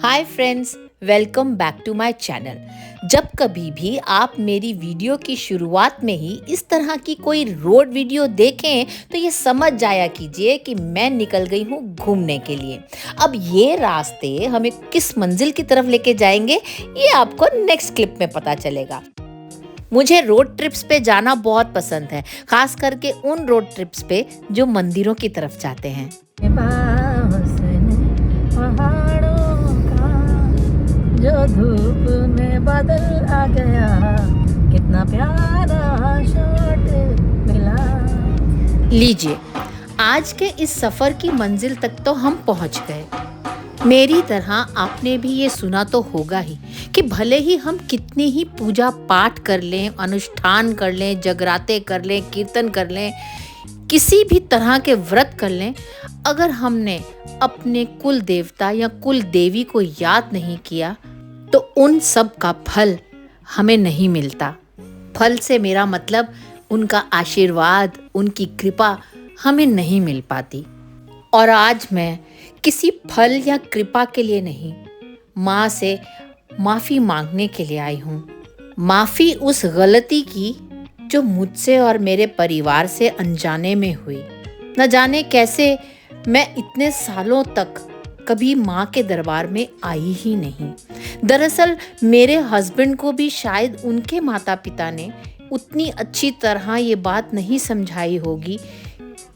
Hi friends, welcome back to my channel. जब कभी भी आप मेरी वीडियो की शुरुआत में ही इस तरह की कोई रोड वीडियो देखें तो ये समझ जाया कीजिए कि मैं निकल गई हूँ घूमने के लिए। अब ये रास्ते हमें किस मंजिल की तरफ लेके जाएंगे ये आपको नेक्स्ट क्लिप में पता चलेगा। मुझे रोड ट्रिप्स पे जाना बहुत पसंद है, खास करके उन रोड ट्रिप्स पे जो मंदिरों की तरफ जाते हैं। जो धूप में बादल आ गया, कितना प्यारा शॉट मिला। लीजिए, आज के इस सफ़र की मंजिल तक तो हम पहुंच गए। मेरी तरह आपने भी ये सुना तो होगा ही कि भले ही हम कितनी ही पूजा पाठ कर लें, अनुष्ठान कर लें, जगराते कर लें, कीर्तन कर लें, किसी भी तरह के व्रत कर लें, अगर हमने अपने कुल देवता या कुल देवी को याद नहीं किया तो उन सब का फल हमें नहीं मिलता। फल से मेरा मतलब उनका आशीर्वाद, उनकी कृपा हमें नहीं मिल पाती। और आज मैं किसी फल या कृपा के लिए नहीं, माँ से माफ़ी मांगने के लिए आई हूँ। माफ़ी उस गलती की जो मुझसे और मेरे परिवार से अनजाने में हुई। न जाने कैसे मैं इतने सालों तक कभी माँ के दरबार में आई ही नहीं। दरअसल मेरे हस्बैंड को भी शायद उनके माता पिता ने उतनी अच्छी तरह ये बात नहीं समझाई होगी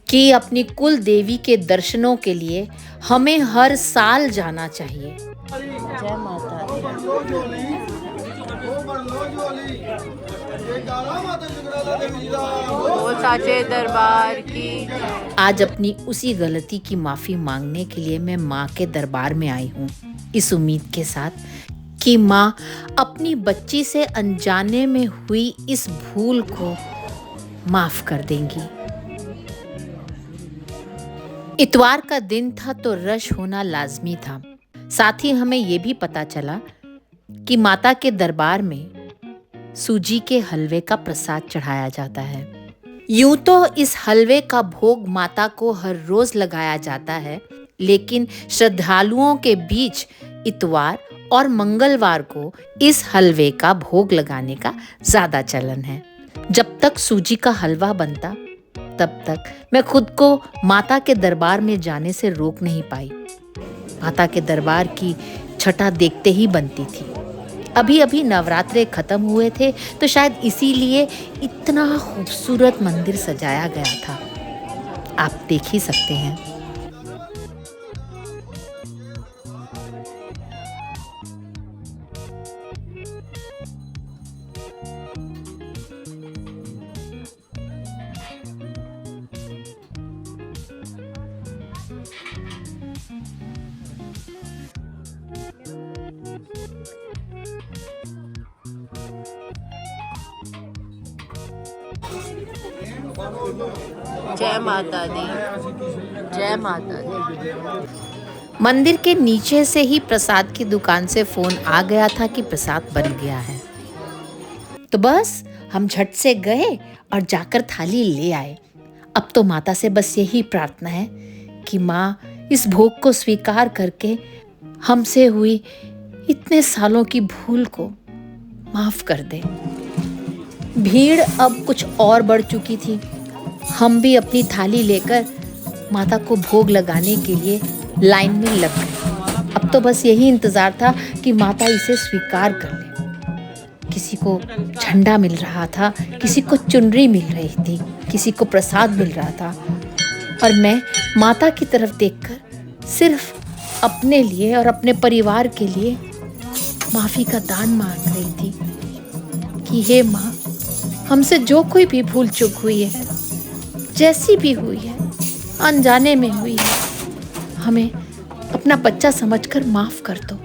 कि अपनी कुल देवी के दर्शनों के लिए हमें हर साल जाना चाहिए। जय माता बोल साचे दरबार की। आज अपनी उसी गलती की माफ़ी मांगने के लिए मैं माँ के दरबार में आई हूँ, इस उम्मीद के साथ कि माँ अपनी बच्ची से अनजाने में हुई इस भूल को माफ़ कर देंगी। इतवार का दिन था तो रश होना लाजमी था। साथ ही हमें ये भी पता चला कि माता के दरबार में सूजी के हलवे का प्रसाद चढ़ाया जाता है। यूं तो इस हलवे का भोग माता को हर रोज लगाया जाता है, लेकिन श्रद्धालुओं के बीच इतवार और मंगलवार को इस हलवे का भोग लगाने का ज्यादा चलन है। जब तक सूजी का हलवा बनता तब तक मैं खुद को माता के दरबार में जाने से रोक नहीं पाई। माता के दरबार की छटा देखते ही बनती थी। अभी अभी नवरात्रे खत्म हुए थे तो शायद इसीलिए इतना खूबसूरत मंदिर सजाया गया था। आप देख ही सकते हैं। जय माता दी, जय माता दी। मंदिर के नीचे से ही प्रसाद की दुकान से फोन आ गया था कि प्रसाद बन गया है। तो बस हम झट से गए और जाकर थाली ले आए। अब तो माता से बस यही प्रार्थना है कि माँ इस भोग को स्वीकार करके हमसे हुई इतने सालों की भूल को माफ कर दे। भीड़ अब कुछ और बढ़ चुकी थी। हम भी अपनी थाली लेकर माता को भोग लगाने के लिए लाइन में लग गए। अब तो बस यही इंतजार था कि माता इसे स्वीकार कर ले। किसी को झंडा मिल रहा था, किसी को चुनरी मिल रही थी, किसी को प्रसाद मिल रहा था, और मैं माता की तरफ देखकर सिर्फ अपने लिए और अपने परिवार के लिए माफ़ी का दान मांग रही थी कि हे माँ, हमसे जो कोई भी भूल चूक हुई है, जैसी भी हुई है, अनजाने में हुई है, हमें अपना बच्चा समझकर माफ कर दो।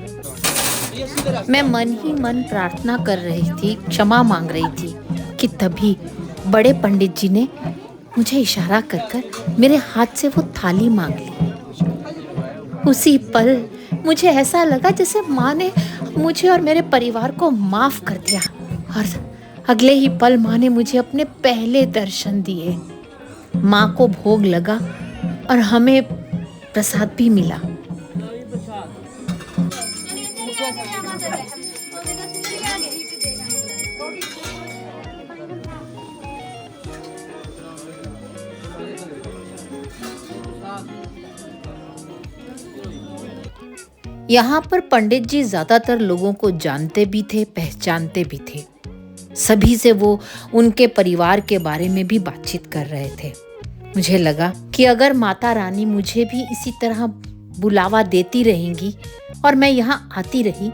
मैं मन ही मन प्रार्थना कर रही थी, क्षमा मांग रही थी कि तभी बड़े पंडित जी ने मुझे इशारा कर कर मेरे हाथ से वो थाली मांग ली। उसी पल मुझे ऐसा लगा जैसे माँ ने मुझे और मेरे परिवार को माफ कर दिया, और अगले ही पल माँ ने मुझे अपने पहले दर्शन दिए। माँ को भोग लगा और हमें प्रसाद भी मिला। यहाँ पर पंडित जी ज्यादातर लोगों को जानते भी थे, पहचानते भी थे। सभी से वो उनके परिवार के बारे में भी बातचीत कर रहे थे। मुझे लगा कि अगर माता रानी मुझे भी इसी तरह बुलावा देती रहेंगी और मैं यहाँ आती रही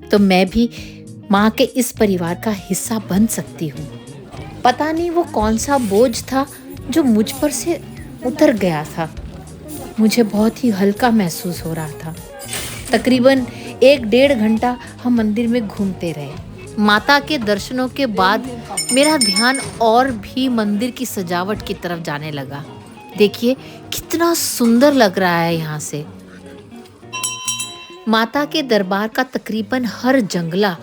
तो मैं भी माँ के इस परिवार का हिस्सा बन सकती हूँ। पता नहीं वो कौन सा बोझ था जो मुझ पर से उतर गया था। मुझे बहुत ही हल्का महसूस हो रहा था। तकरीबन 1-1.5 घंटा हम मंदिर में घूमते रहे। माता के दर्शनों के बाद मेरा ध्यान और भी मंदिर की सजावट की तरफ जाने लगा। देखिए कितना सुंदर लग रहा है यहाँ से। माता के दरबार का तकरीबन हर जंगला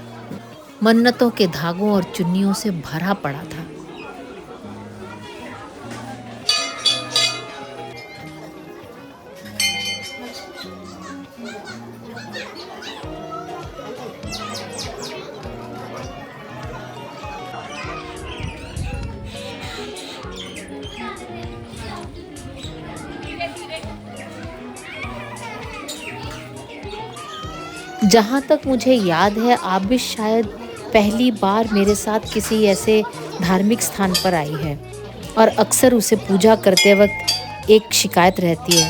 मन्नतों के धागों और चुन्नियों से भरा पड़ा था। जहाँ तक मुझे याद है आप भी शायद पहली बार मेरे साथ किसी ऐसे धार्मिक स्थान पर आई है और अक्सर उसे पूजा करते वक्त एक शिकायत रहती है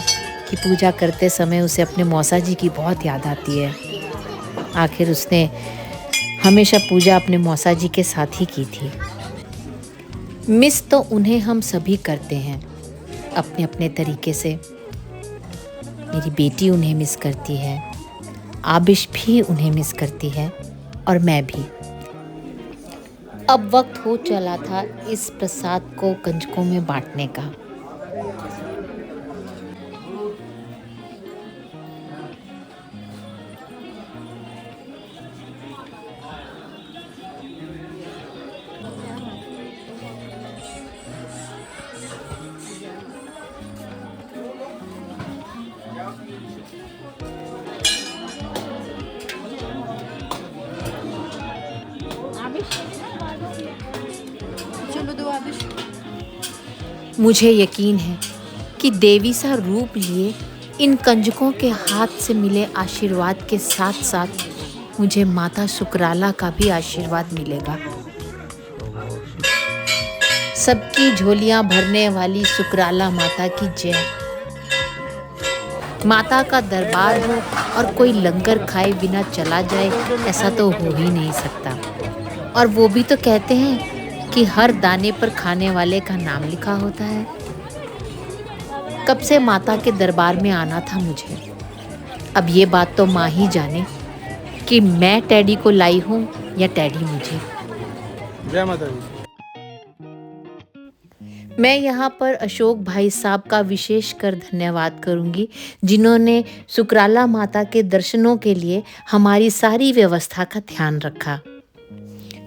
कि पूजा करते समय उसे अपने मौसा जी की बहुत याद आती है। आखिर उसने हमेशा पूजा अपने मौसा जी के साथ ही की थी। मिस तो उन्हें हम सभी करते हैं अपने अपने तरीके से। मेरी बेटी उन्हें मिस करती है, आबिश भी उन्हें मिस करती है और मैं भी। अब वक्त हो चला था इस प्रसाद को कंजकों में बांटने का। चलो दो आबिश। मुझे यकीन है कि देवी सा रूप लिए इन कंजकों के हाथ से मिले आशीर्वाद के साथ साथ मुझे माता शुक्राला का भी आशीर्वाद मिलेगा। सबकी झोलियां भरने वाली शुक्राला माता की जय। माता का दरबार हो और कोई लंगर खाए बिना चला जाए ऐसा तो हो ही नहीं सकता। और वो भी तो कहते हैं कि हर दाने पर खाने वाले का नाम लिखा होता है। कब से माता के दरबार में आना था मुझे। अब ये बात तो माँ ही जाने कि मैं टैडी को लाई हूँ या टैडी मुझे। जय माता दी। मैं यहाँ पर अशोक भाई साहब का विशेष कर धन्यवाद करूँगी जिन्होंने शुक्राला माता के दर्शनों के लिए हमारी सारी व्यवस्था का ध्यान रखा।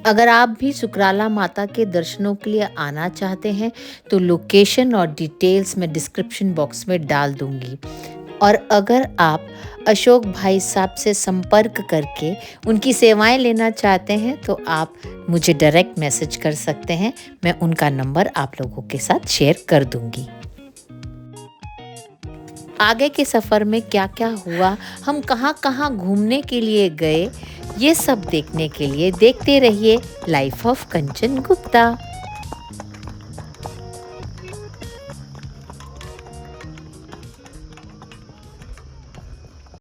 अगर आप भी शुक्राला माता के दर्शनों के लिए आना चाहते हैं तो लोकेशन और डिटेल्स मैं डिस्क्रिप्शन बॉक्स में डाल दूँगी। और अगर आप अशोक भाई साहब से संपर्क करके उनकी सेवाएं लेना चाहते हैं तो आप मुझे डायरेक्ट मैसेज कर सकते हैं। मैं उनका नंबर आप लोगों के साथ शेयर कर दूंगी। आगे के सफ़र में क्या क्या हुआ, हम कहाँ कहाँ घूमने के लिए गए, ये सब देखने के लिए देखते रहिए लाइफ ऑफ कंचन गुप्ता।